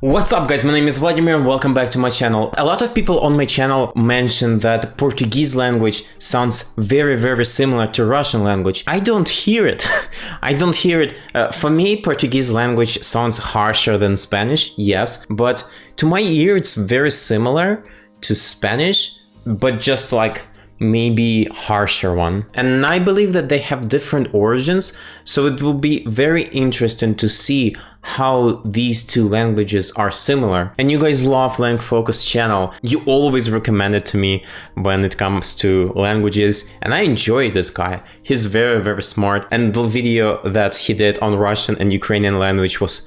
What's up guys, my name is Volodymyr and welcome back to my channel. A lot of people on my channel mention that Portuguese language sounds very similar to Russian language. I don't hear it. I don't hear it. For me, Portuguese language sounds harsher than Spanish, yes, but to my ear it's very similar to Spanish, but just like maybe harsher one. And I believe that they have different origins, so it will be very interesting to see how these two languages are similar. And you guys love LANGFOCUS channel. You always recommend it to me when it comes to languages, and I enjoy this guy. He's very smart, and the video that he did on Russian and Ukrainian language was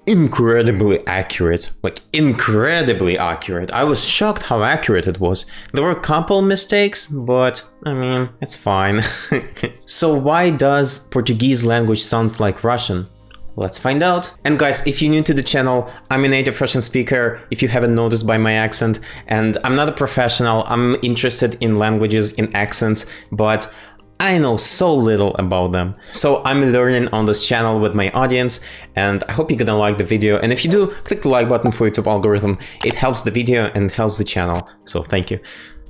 incredibly accurate, like incredibly accurate. I was shocked how accurate it was. There were a couple mistakes, but I mean, it's fine. So why does Portuguese language sounds like Russian? Let's find out. And guys, if you're new to the channel, I'm a native Russian speaker, if you haven't noticed by my accent, and I'm not a professional. I'm interested in languages, in accents, but I know so little about them. So I'm learning on this channel with my audience, and I hope you're gonna like the video. And if you do, click the like button for YouTube algorithm. It helps the video and helps the channel, so thank you.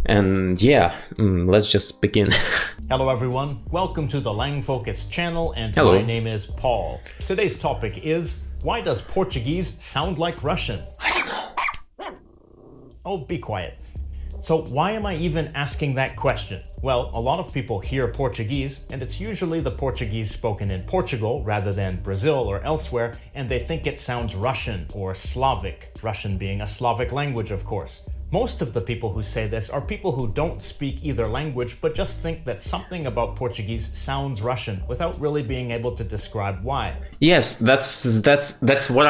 And yeah, let's just begin. Hello everyone, welcome to the LANGFOCUS channel, and Hello. My name is Paul. Today's topic is, why does Portuguese sound like Russian? I don't know. Oh, be quiet. So why am I even asking that question? Well, a lot of people hear Portuguese, and it's usually the Portuguese spoken in Portugal rather than Brazil or elsewhere, and they think it sounds Russian or Slavic, Russian being a Slavic language, of course. Most of the people who say this are people who don't speak either language, but just think that something about Portuguese sounds Russian without really being able to describe why. Yes, that's what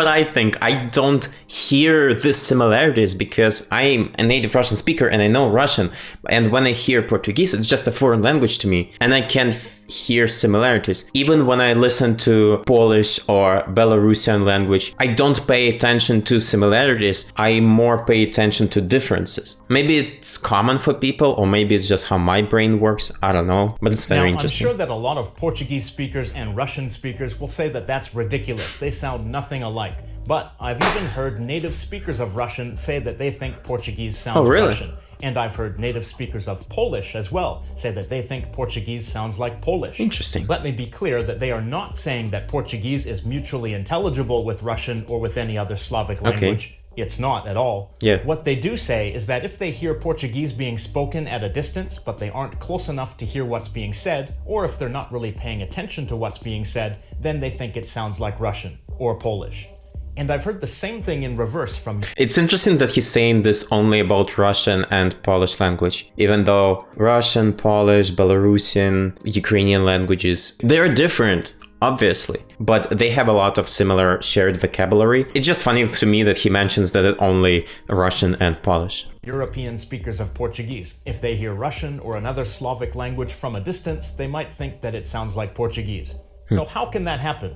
I think. I don't hear the similarities because I'm a native Russian speaker and I know Russian. And when I hear Portuguese, it's just a foreign language to me, and I can't hear similarities. Even when I listen to Polish or Belarusian language, I don't pay attention to similarities. I more pay attention to differences. Maybe it's common for people, or maybe it's just how my brain works. I don't know, but it's very interesting. I'm sure that a lot of Portuguese speakers and Russian speakers will say that that's ridiculous. They sound nothing alike. But I've even heard native speakers of Russian say that they think Portuguese sounds Russian. And I've heard native speakers of Polish as well say that they think Portuguese sounds like Polish. Interesting. Let me be clear that they are not saying that Portuguese is mutually intelligible with Russian or with any other Slavic language. Okay. It's not at all. Yeah. What they do say is that if they hear Portuguese being spoken at a distance, but they aren't close enough to hear what's being said, or if they're not really paying attention to what's being said, then they think it sounds like Russian or Polish. And I've heard the same thing in reverse from... It's interesting that he's saying this only about Russian and Polish language, even though Russian, Polish, Belarusian, Ukrainian languages, they're different, obviously, but they have a lot of similar shared vocabulary. It's just funny to me that he mentions that it's only Russian and Polish. European speakers of Portuguese. If they hear Russian or another Slavic language from a distance, they might think that it sounds like Portuguese. So how can that happen?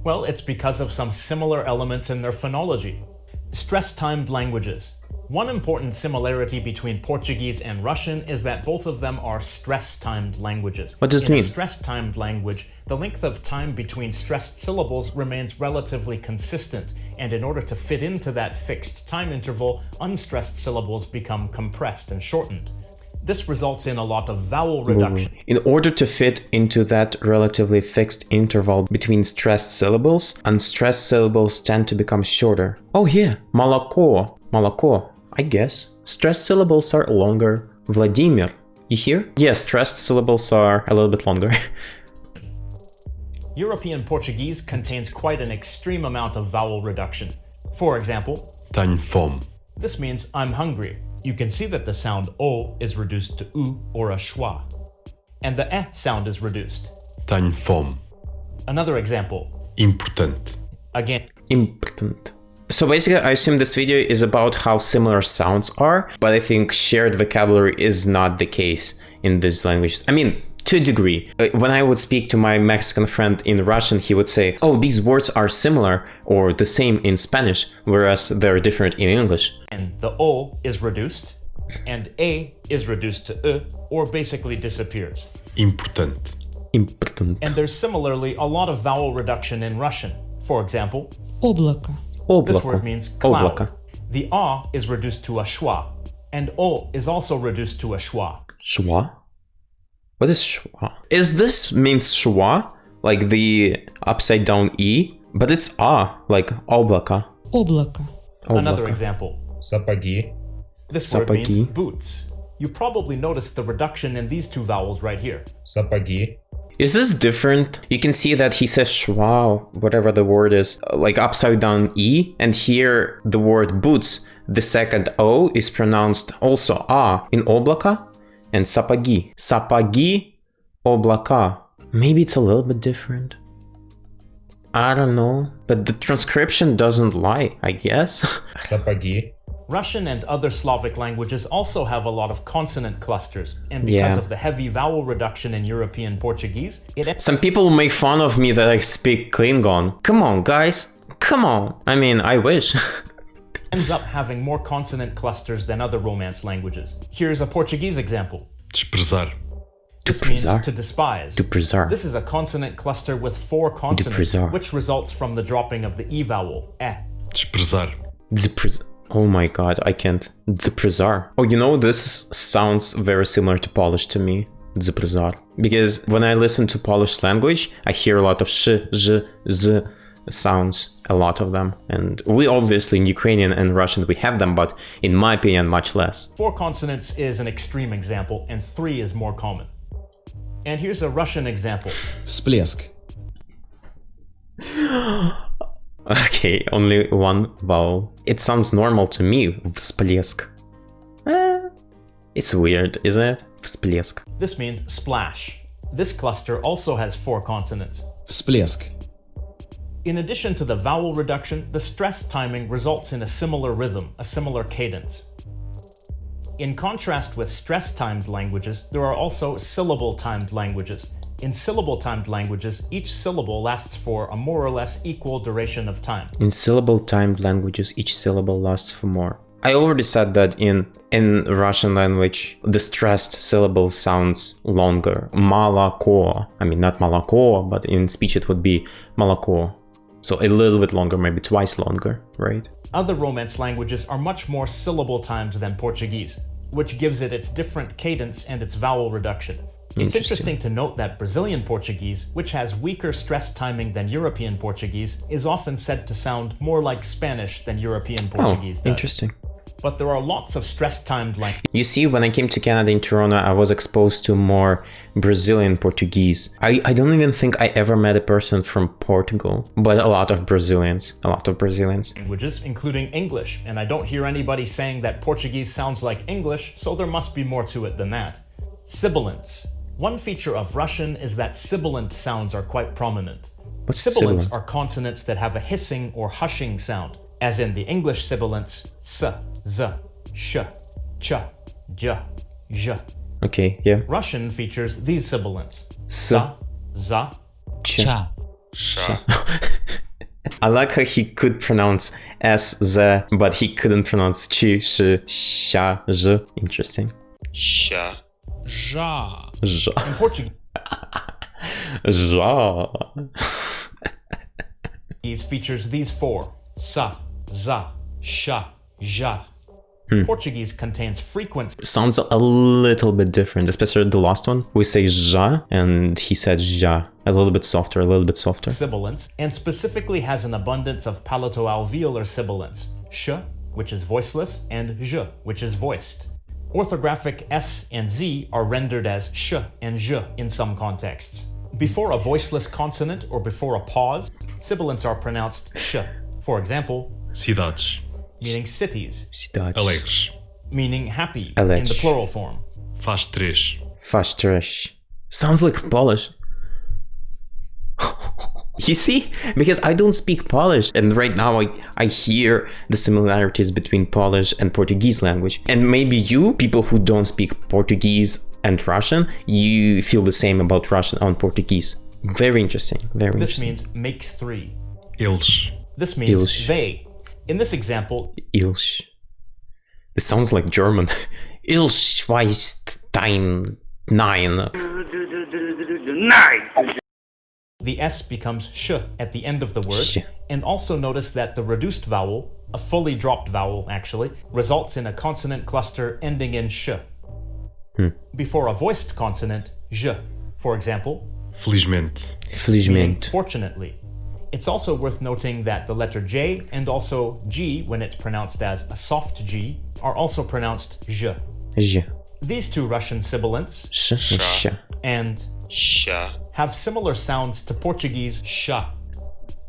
Well, it's because of some similar elements in their phonology. Stress-timed languages. One important similarity between Portuguese and Russian is that both of them are stress-timed languages. What does it mean? In a stress-timed language, the length of time between stressed syllables remains relatively consistent, and in order to fit into that fixed time interval, unstressed syllables become compressed and shortened. This results in a lot of vowel reduction. In order to fit into that relatively fixed interval between stressed syllables, unstressed syllables tend to become shorter. Oh yeah, молоко, молоко, I guess. Stressed syllables are longer. Volodymyr, you hear? Yes, stressed syllables are a little bit longer. European Portuguese contains quite an extreme amount of vowel reduction. For example, Tenho fome. This means I'm hungry. You can see that the sound O is reduced to U or a schwa, and the E sound is reduced. Tenho fome. Another example. Importante. Again. Important. So basically, I assume this video is about how similar sounds are, but I think shared vocabulary is not the case in these languages. I mean, to a degree. When I would speak to my Mexican friend in Russian, he would say, oh, these words are similar or the same in Spanish, whereas they're different in English. And the O is reduced, and A is reduced to E, or basically disappears. Importante. Important. And there's similarly a lot of vowel reduction in Russian. For example, облако. This word means cloud. Облако. The a is reduced to a schwa, and o is also reduced to a schwa. Schwa? What is schwa? Is this means schwa, like the upside down e, but it's a, like облако. Облако. Another Облако. example. Сапоги. This word Сапоги. means boots. You probably noticed the reduction in these two vowels right here. Сапоги. Is this different? You can see that he says schwa, whatever the word is, like upside down e, and here the word boots, the second o is pronounced also a in облако and сапоги. Сапоги, облака. Maybe it's a little bit different. I don't know, but the transcription doesn't lie, I guess. Сапоги. Russian and other Slavic languages also have a lot of consonant clusters, and because Yeah. of the heavy vowel reduction in European Portuguese, it Some people make fun of me that I speak Klingon. Come on, guys. Come on. I mean, I wish. ends up having more consonant clusters than other Romance languages. Here's a Portuguese example. Desprezar. To This means prezar. to despise. To preserve. This is a consonant cluster with 4 consonants, preserve. which results from the dropping of the E vowel, eh. Desprezar. Oh my god, I can't. Desprezar. Oh, you know, this sounds very similar to Polish to me. Desprezar. Because when I listen to Polish language, I hear a lot of sh, z, z sounds, a lot of them. And we obviously in Ukrainian and Russian we have them, but in my opinion, much less. 4 consonants is an extreme example, and 3 is more common. And here's a Russian example. Всплеск. Okay, only one vowel. It sounds normal to me. Всплеск. It's weird, isn't it? Всплеск. This means splash. This cluster also has 4 consonants. Всплеск. In addition to the vowel reduction, the stress timing results in a similar rhythm, a similar cadence. In contrast with stress-timed languages, there are also syllable-timed languages. In syllable-timed languages, each syllable lasts for a more or less equal duration of time. In syllable-timed languages, each syllable lasts for more. I already said that in Russian language, the stressed syllable sounds longer. Молоко. I mean, not молоко, but in speech it would be молоко. So a little bit longer, maybe twice longer, right? Other Romance languages are much more syllable-timed than Portuguese, which gives it its different cadence and its vowel reduction. It's interesting to note that Brazilian Portuguese, which has weaker stress timing than European Portuguese, is often said to sound more like Spanish than European Portuguese does. Interesting. But there are lots of stress-timed languages. You see, when I came to Canada in Toronto, I was exposed to more Brazilian Portuguese. I don't even think I ever met a person from Portugal, but a lot of Brazilians. Including English, and I don't hear anybody saying that Portuguese sounds like English, so there must be more to it than that. Sibilance. One feature of Russian is that sibilant sounds are quite prominent. What's Sibilants sibilant? are consonants that have a hissing or hushing sound, as in the English sibilants s, z, sh, ch, j, zh. Okay, yeah. Russian features these sibilants: S, sa, za. ch. Ча. I like how he could pronounce S, Z, but he couldn't pronounce chi, sh, sha, zh. Interesting. Ща. Жа. Zh. In Portuguese features these 4: sa, za, sha, ja. Portuguese contains frequent Sounds a little bit different, especially the last one. We say ja, and he said ja. A little bit softer, sibilants, and specifically has an abundance of palato-alveolar sibilants: sh, which is voiceless, and zh, which is voiced. Orthographic s and z are rendered as sh and zh in some contexts. Before a voiceless consonant or before a pause, sibilants are pronounced sh. For example, Cidades. meaning cities, Cidades. Alegres. meaning happy in Alegre. the plural form. Faz 3. Faz três. Sounds like Polish. You see? Because I don't speak Polish, and right now I hear the similarities between Polish and Portuguese language. And maybe you, people who don't speak Portuguese and Russian, you feel the same about Russian and Portuguese. Very interesting, very This interesting. means makes 3. Eles. This means Eles. they. In this example, Ilsch. This sounds like German. Ilschweistein 9. the S becomes sh at the end of the word. Sh. And also notice that the reduced vowel, a fully dropped vowel actually, results in a consonant cluster ending in sh. Before a voiced consonant, j. For example, Felizmente. meaning Felizmente. fortunately. It's also worth noting that the letter J and also G, when it's pronounced as a soft G, are also pronounced j. J. These two Russian sibilants Sh and sh. and Ща. have similar sounds to Portuguese sh.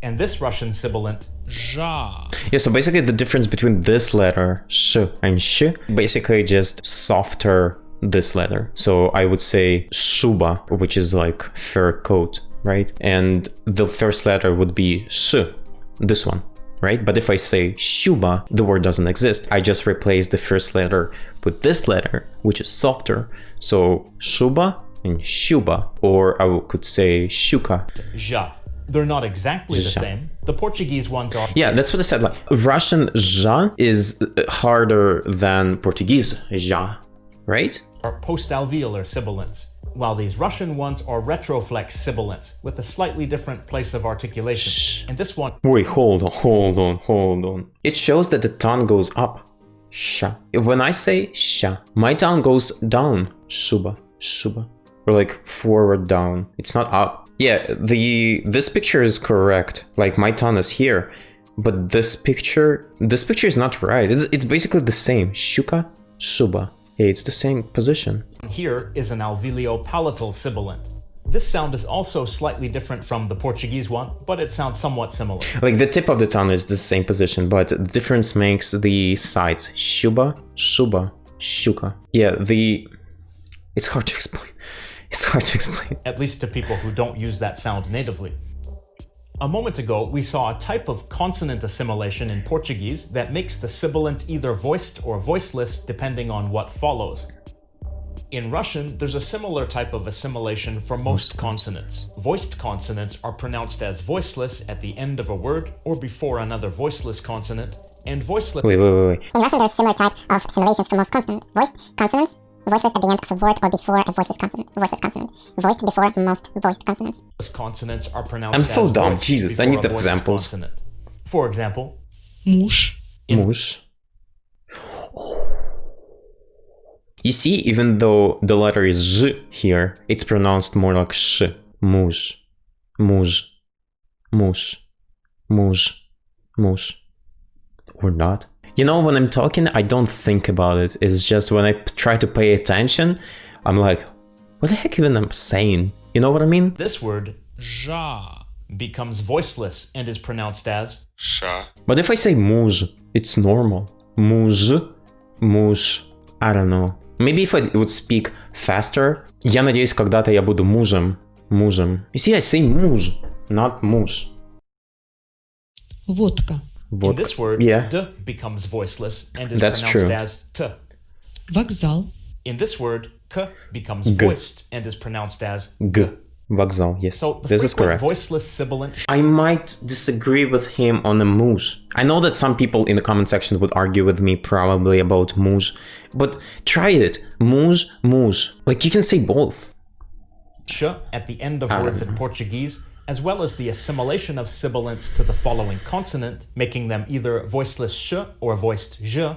And this Russian sibilant Жа. Yeah, so basically the difference between this letter, sh and sh, basically just softer this letter. So I would say shuba, which is like fur coat, right? And the first letter would be sh, this one, right? But if I say shuba, the word doesn't exist. I just replace the first letter with this letter, which is softer. So shuba and shuba, or I could say shuka. ja. They're not exactly the Ja. same. The Portuguese ones are Yeah, that's what I said. Like Russian ja is harder than Portuguese ja, right? post-alveolar sibilants, while these Russian ones are retroflex sibilants with a slightly different place of articulation. And this one Wait, hold on. It shows that the tongue goes up. Sha. When I say sha, my tongue goes down. Shuba. Or like forward down. It's not up. Yeah, this picture is correct. Like my tongue is here. But this picture is not right. It's basically the same. Shuka, shuba. Yeah, it's the same position. here is an alveolo-palatal sibilant. This sound is also slightly different from the Portuguese one, but it sounds somewhat similar. Like the tip of the tongue is the same position, but the difference makes the sides. Shuba, shuba, shuka. Yeah, it's hard to explain. At least to people who don't use that sound natively. A moment ago, we saw a type of consonant assimilation in Portuguese that makes the sibilant either voiced or voiceless depending on what follows. In Russian, there's a similar type of assimilation for most consonants. Voiced consonants are pronounced as voiceless at the end of a word or before another voiceless consonant, and voiceless Wait. In Russian, there's a similar type of assimilations for most consonants. Voiced consonants, voiceless at the end of a word or before a voiceless consonant. Voiced before most voiced consonants. consonants are pronounced I'm so as dumb. voiced Jesus, I before need a voiced examples. consonant. For example, Муж. Mush. You see, even though the letter is Z here, it's pronounced more like sh. Mush. Or not. You know, when I'm talking, I don't think about it. It's just when I try to pay attention, I'm like, what the heck even I'm saying? You know what I mean? this word Жа. becomes voiceless and is pronounced as Ша. But if I say muž, it's normal. Muž. I don't know. Maybe if I would speak faster. Я надеюсь, когда-то я буду мужем. You see, I say muž, not muž. Водка. In this word, Yeah. d becomes voiceless and is That's pronounced true. as t. Вокзал. In this word, k becomes G. voiced and is pronounced as G. Vokzal, yes. So the This is frequent correct. voiceless sibilant I might disagree with him on the muž. I know that some people in the comment section would argue with me probably about muž, but try it. Muž. Like you can say both. sh at the end of words in Portuguese, as well as the assimilation of sibilants to the following consonant, making them either voiceless sh or voiced j,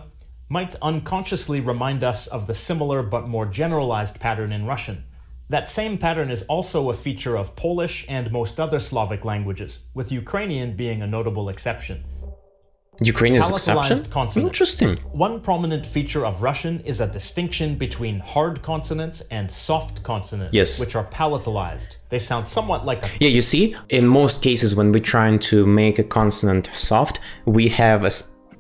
might unconsciously remind us of the similar but more generalized pattern in Russian. That same pattern is also a feature of Polish and most other Slavic languages, with Ukrainian being a notable exception. Ukraine is Palatalized exception? consonant. Interesting. One prominent feature of Russian is a distinction between hard consonants and soft consonants, Yes. which are palatalized. They sound somewhat like a Yeah, you see, in most cases when we're trying to make a consonant soft, we have a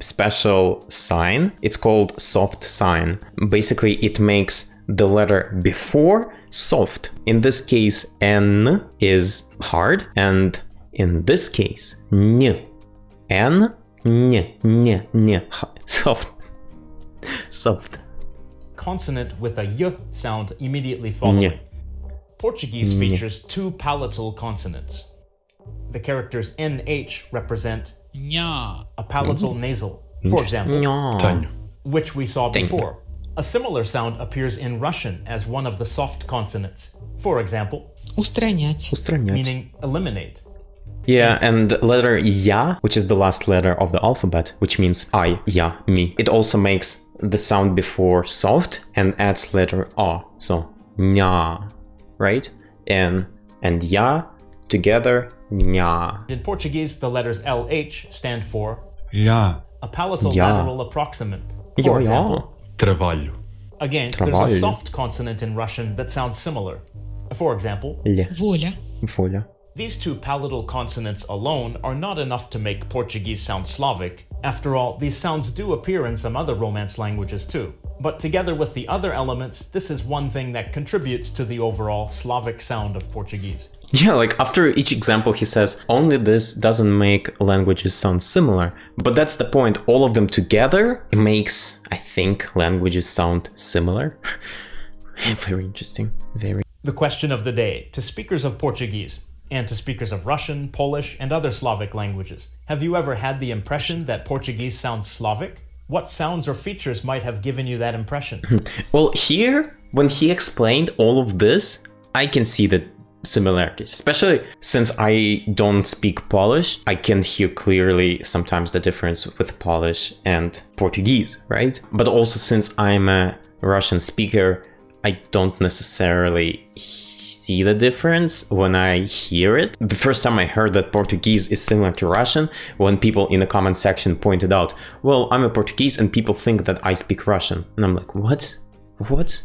special sign. It's called soft sign. Basically, it makes the letter before soft. In this case, N is hard, and in this case, N. N, soft. consonant with a y sound immediately following. Ñ. Portuguese features two palatal consonants. The characters NH represent Ня. a palatal nasal, for example, Ня. Tenho. which we saw before. A similar sound appears in Russian as one of the soft consonants. For example, Устранять. Устранять. meaning eliminate. Yeah, and letter ya, which is the last letter of the alphabet, which means I, ya, me. It also makes the sound before soft and adds letter a. So nya, right? N and ya together, nya. In Portuguese, the letters LH stand for Já. a palatal Ja. lateral approximant. Ja, For ja. example, Trabalho. again, Trabalho. there's a soft consonant in Russian that sounds similar. For example, Ле, Воля. воля. these two palatal consonants alone are not enough to make Portuguese sound Slavic. After all, these sounds do appear in some other Romance languages too. But together with the other elements, this is one thing that contributes to the overall Slavic sound of Portuguese. Yeah, like after each example he says, only this doesn't make languages sound similar. But that's the point, all of them together makes, I think, languages sound similar. Very interesting, very. The question of the day to speakers of Portuguese and to speakers of Russian, Polish, and other Slavic languages. Have you ever had the impression that Portuguese sounds Slavic? What sounds or features might have given you that impression? Well, here, when he explained all of this, I can see the similarities, especially since I don't speak Polish. I can hear clearly sometimes the difference with Polish and Portuguese, right? But also since I'm a Russian speaker, I don't necessarily see the difference when I hear it. The first time I heard that Portuguese is similar to Russian, when people in the comment section pointed out, well, I'm a Portuguese and people think that I speak Russian. And I'm like, what? What?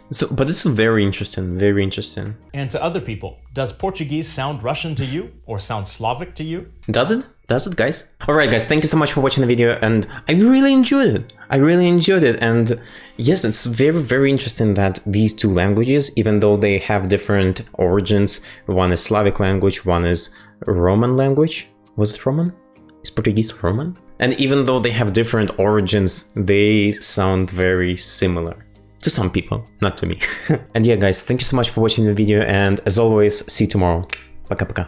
So, but it's very interesting, very interesting. And to other people, does Portuguese sound Russian to you or sound Slavic to you? Does it? Does it, guys? Alright, guys, thank you so much for watching the video, and I really enjoyed it. I really enjoyed it, and yes, it's very, very interesting that these two languages, even though they have different origins, one is Slavic language, one is Roman language. Was it Roman? Is Portuguese Roman? And even though they have different origins, they sound very similar. To some people, not to me. And yeah, guys, thank you so much for watching the video, and as always, see you tomorrow. Пока-пока.